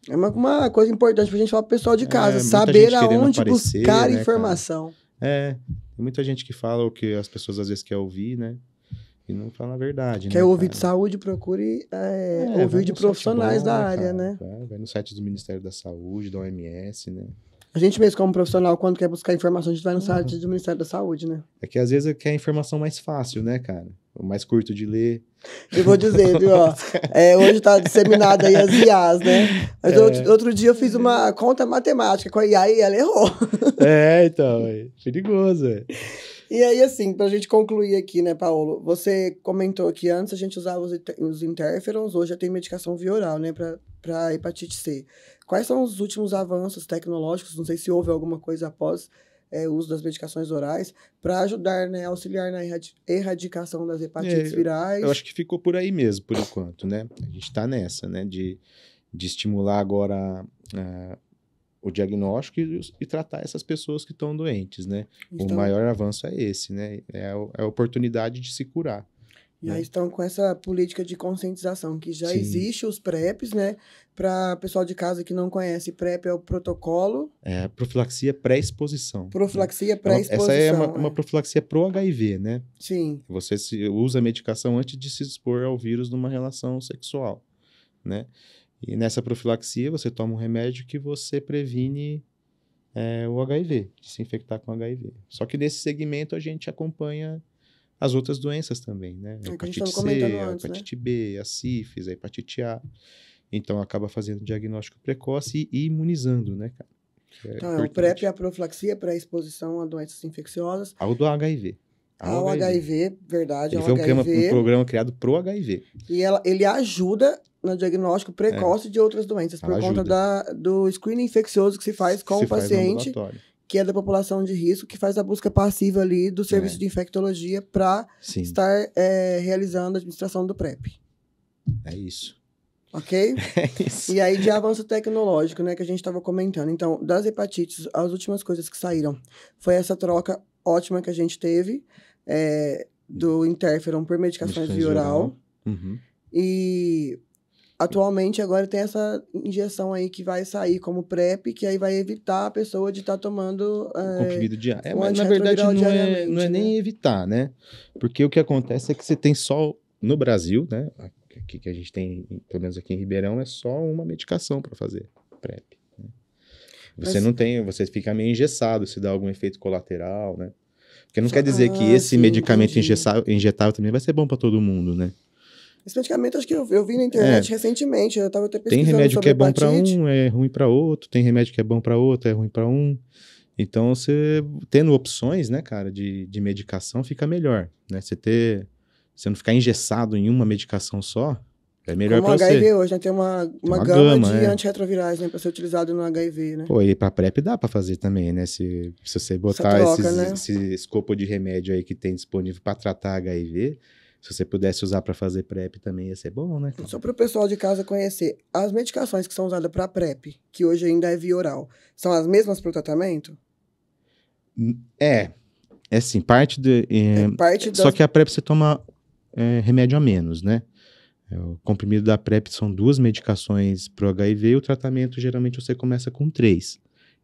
É uma coisa importante pra gente falar pro pessoal de casa, muita saber gente querendo aonde aparecer, buscar né, informação. Tem muita gente que fala o que as pessoas às vezes querem ouvir, né? E não fala a verdade, Quer né, ouvir cara? de saúde, procure vai ouvir de no site profissionais bom, da né, área, cara? né? Vai no site do Ministério da Saúde, da OMS, né? A gente mesmo, como profissional, quando quer buscar informação, a gente vai no site do Ministério da Saúde, né? É que às vezes quer a informação mais fácil, né, cara? O mais curto de ler. Eu vou dizer, viu, ó. Hoje tá disseminada aí as IAs, né? Mas outro dia eu fiz uma conta matemática com a IA e ela errou. Então, é perigoso, E aí, assim, pra gente concluir aqui, né, Paulo? Você comentou que antes a gente usava os interferons, hoje já tem medicação via oral, né, pra hepatite C. Quais são os últimos avanços tecnológicos? Não sei se houve alguma coisa após o uso das medicações orais, para ajudar, né, auxiliar na erradicação das hepatites virais. Eu acho que ficou por aí mesmo, por enquanto, né? A gente tá nessa, né, de estimular agora o diagnóstico e tratar essas pessoas que estão doentes, né? Então, o maior avanço é esse, né? É a oportunidade de se curar. E aí estão com essa política de conscientização, que já existe os PrEPs, né? Para pessoal de casa que não conhece, PrEP é o protocolo. É profilaxia pré-exposição. Profilaxia pré-exposição. Essa é uma profilaxia pro HIV, né? Sim. Você usa a medicação antes de se expor ao vírus numa relação sexual, né? E nessa profilaxia você toma um remédio que você previne o HIV, de se infectar com HIV. Só que nesse segmento a gente acompanha as outras doenças também, né? A hepatite C, a hepatite B, a sífilis, a hepatite A. Então acaba fazendo diagnóstico precoce e imunizando, né, cara? Então, o PrEP é a profilaxia pré-exposição a doenças infecciosas. Ao do HIV. Ao HIV, verdade. Ele foi um programa criado pro HIV. E ele ajuda no diagnóstico precoce de outras doenças, por conta do screening infeccioso que se faz com o paciente, que é da população de risco, que faz a busca passiva ali do serviço de infectologia para estar realizando a administração do PrEP. É isso. Ok? É isso. E aí, de avanço tecnológico, né, que a gente estava comentando. Então, das hepatites, as últimas coisas que saíram foi essa troca ótima que a gente teve do interferon por medicações via oral. Uhum. E atualmente agora tem essa injeção aí que vai sair como PrEP, que aí vai evitar a pessoa de estar tomando comprimido diário. Mas na verdade não é nem evitar, né? Porque o que acontece é que você tem só no Brasil, né? Aqui que a gente tem, pelo menos aqui em Ribeirão, é só uma medicação para fazer PrEP. Né? Você não tem, você fica meio engessado se dá algum efeito colateral, né? Porque não quer dizer que esse medicamento injetável também vai ser bom para todo mundo, né? Esse medicamento, acho que eu vi na internet recentemente, eu tava até pesquisando tem remédio sobre que é bom para hepatite. um, é ruim para outro, tem remédio que é bom para outro, é ruim para um. Então, você tendo opções, né, cara, de medicação, fica melhor, né? Você não ficar engessado em uma medicação só, é melhor Como o para HIV você. hoje, né? Tem uma Uma gama gama, de antirretrovirais, né? Para ser utilizado no HIV, né? Pô, e pra PrEP dá pra fazer também, né? Se você Essa botar troca, né? esse escopo de remédio aí que tem disponível pra tratar HIV, se você pudesse usar pra fazer PrEP também ia ser bom, né? Só para o pessoal de casa conhecer, as medicações que são usadas para PrEP, que hoje ainda é via oral, são as mesmas para o tratamento? É assim, parte de... Parte Só que a PrEP você toma remédio a menos, né? O comprimido da PrEP são 2 medicações pro HIV e o tratamento geralmente você começa com 3.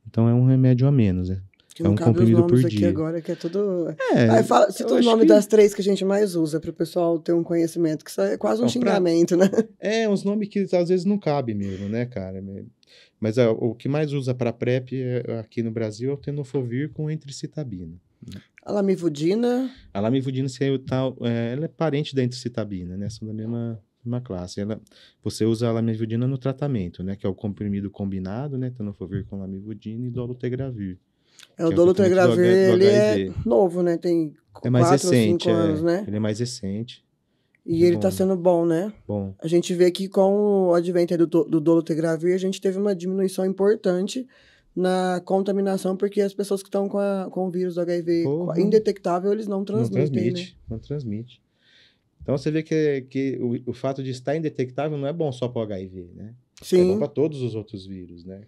Então é um remédio a menos, né? Que não um cabe os comprimido nomes por aqui dia. agora, que é tudo... Cita eu o acho nome que... das 3 que a gente mais usa, para o pessoal ter um conhecimento, que isso é quase um xingamento, né? Uns nomes que às vezes não cabem mesmo, né, cara? Mas o que mais usa para PrEP aqui no Brasil é o tenofovir com entricitabina. A lamivudina... A lamivudina, ela é parente da entricitabina, né? São da mesma classe. Você usa a lamivudina no tratamento, né? Que é o comprimido combinado, né? Tenofovir com lamivudina e dolutegravir. O dolutegravir, ele é novo, né? Tem 4 ou 5 anos, né? Ele é mais recente. E ele tá sendo bom, né? Bom. A gente vê que com o advento do dolutegravir, a gente teve uma diminuição importante na contaminação, porque as pessoas que estão com o vírus do HIV indetectável, eles não transmitem, Não transmite. Então, você vê que o fato de estar indetectável não é bom só para o HIV, né? Sim. É bom para todos os outros vírus, né?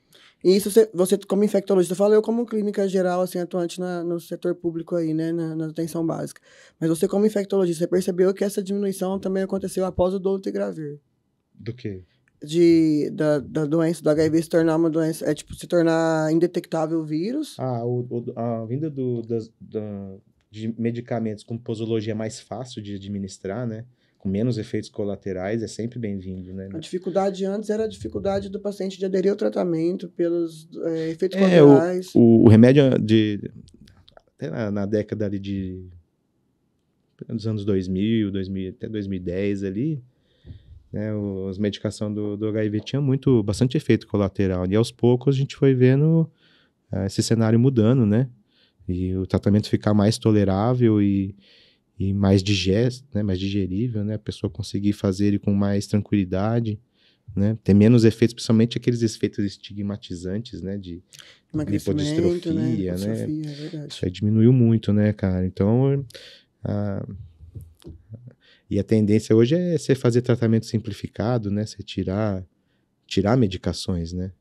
E isso você como infectologista, eu como clínica geral, assim, atuante no setor público aí, né, na atenção básica. Mas você como infectologista, você percebeu que essa diminuição também aconteceu após o dolutegravir? Do quê? Da doença do HIV se tornar uma doença, se tornar indetectável o vírus. A vinda de medicamentos com posologia mais fácil de administrar, né? Com menos efeitos colaterais, é sempre bem-vindo, né? A dificuldade antes era a dificuldade do paciente de aderir ao tratamento pelos efeitos colaterais. O remédio até na década ali dos anos 2000, até 2010 ali, né, as medicações do HIV tinham bastante efeito colateral. E aos poucos a gente foi vendo esse cenário mudando, né? E o tratamento ficar mais tolerável e mais digesto, né, mais digerível, né, a pessoa conseguir fazer ele com mais tranquilidade, né, ter menos efeitos, principalmente aqueles efeitos estigmatizantes, né, de lipodistrofia, né, isso aí diminuiu muito, né, cara, então, e a tendência hoje é você fazer tratamento simplificado, né, você tirar medicações, né,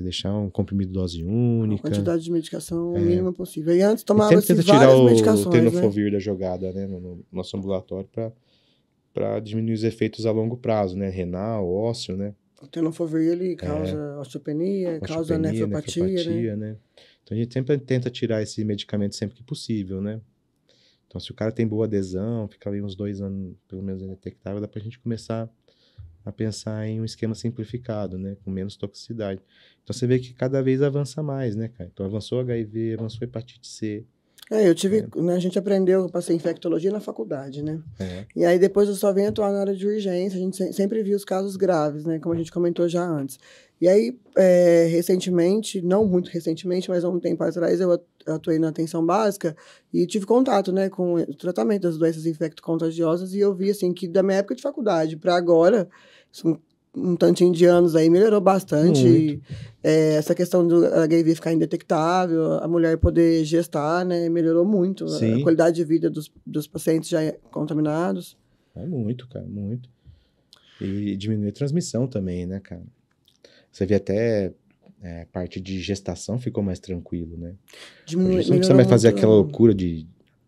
deixar um comprimido dose única. A quantidade de medicação mínima possível. E antes tomava sempre tenta tirar medicações, o tenofovir da jogada, né, no nosso ambulatório para diminuir os efeitos a longo prazo, né, renal, ósseo, né. O tenofovir, ele causa osteopenia, causa nefropatia, né. Então a gente sempre tenta tirar esse medicamento sempre que possível, né. Então se o cara tem boa adesão, fica ali uns 2 anos, pelo menos, indetectável, dá pra gente começar a pensar em um esquema simplificado, né, com menos toxicidade. Então você vê que cada vez avança mais, né, cara? Então avançou HIV, avançou hepatite C. Né, a gente aprendeu, eu passei infectologia na faculdade, né? E aí depois eu só vim atuar na área de urgência, a gente sempre viu os casos graves, né, como a gente comentou já antes. E aí, recentemente, não muito recentemente, mas há um tempo atrás, eu atuei na atenção básica e tive contato, né, com o tratamento das doenças infecto-contagiosas e eu vi, assim, que da minha época de faculdade para agora, um tantinho de anos aí, melhorou bastante. Essa questão do HIV ficar indetectável, a mulher poder gestar, né, melhorou muito. Sim. A qualidade de vida dos pacientes já contaminados. Muito, cara, muito. E diminuir a transmissão também, né, cara? Você vê até a parte de gestação ficou mais tranquilo, né? Você não precisa mais fazer aquela loucura de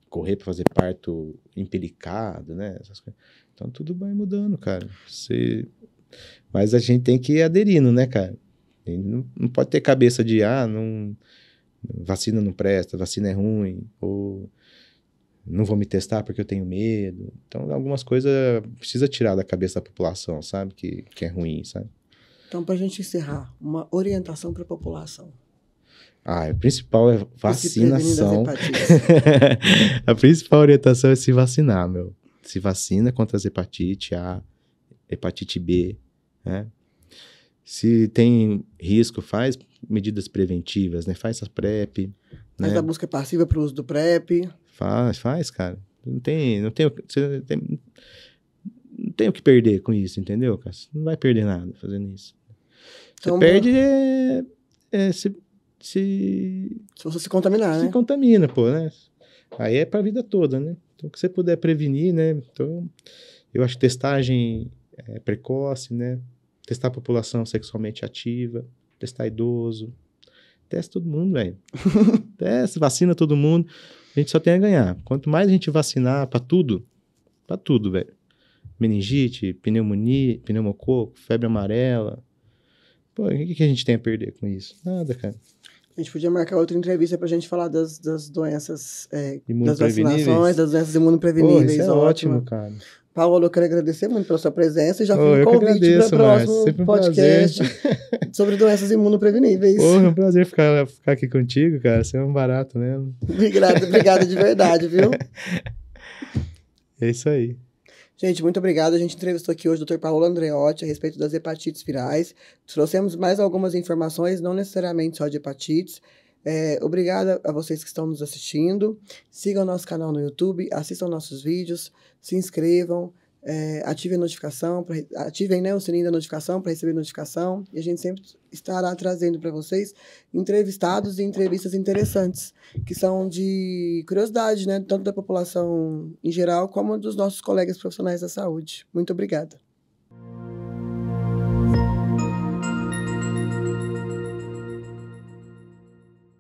correr para fazer parto empelicado, né? Essas coisas. Então tudo vai mudando, cara. Mas a gente tem que ir aderindo, né, cara? Não pode ter cabeça de, vacina não presta, vacina é ruim, ou não vou me testar porque eu tenho medo. Então, algumas coisas precisa tirar da cabeça da população, sabe? Que é ruim, sabe? Então, para a gente encerrar, uma orientação para a população. O principal é vacinação. A principal orientação é se vacinar, meu. se vacina contra as hepatite A, hepatite B, né? Se tem risco, faz medidas preventivas, né? Faz a PrEP, Faz né? a busca passiva para o uso do PrEP. Faz, cara. Não tem o que perder com isso, entendeu, cara? Você não vai perder nada fazendo isso. Você Então, perde se você se contaminar, se né? contamina, pô, né? Aí é pra vida toda, né? Então, o que você puder prevenir, né? Então, eu acho que testagem precoce, né? Testar a população sexualmente ativa, testar idoso, testa todo mundo, velho. Testa, vacina todo mundo. A gente só tem a ganhar. Quanto mais a gente vacinar pra tudo, velho. Meningite, pneumonia, pneumococo, febre amarela. Pô, o que a gente tem a perder com isso? Nada, cara. A gente podia marcar outra entrevista pra gente falar das doenças, das Imunopreveníveis? vacinações, das doenças Pô, imunopreveníveis. isso é ótimo, cara. Paulo, eu quero agradecer muito pela sua presença e já fiz um Eu que convite para o agradeço, Márcio. próximo Sempre um podcast prazer. sobre doenças imunopreveníveis. Pô, é um prazer ficar aqui contigo, cara. Você é um barato mesmo. Obrigada de verdade, viu? É isso aí. Gente, muito obrigado. A gente entrevistou aqui hoje o Dr. Paulo Andreotti a respeito das hepatites virais. Trouxemos mais algumas informações, não necessariamente só de hepatites. Obrigada a vocês que estão nos assistindo. Sigam nosso canal no YouTube, assistam nossos vídeos, se inscrevam, ativem a notificação, ativem, né, o sininho da notificação para receber notificação. E a gente sempre estará trazendo para vocês entrevistados e entrevistas interessantes, que são de curiosidade, né, tanto da população em geral como dos nossos colegas profissionais da saúde. Muito obrigada.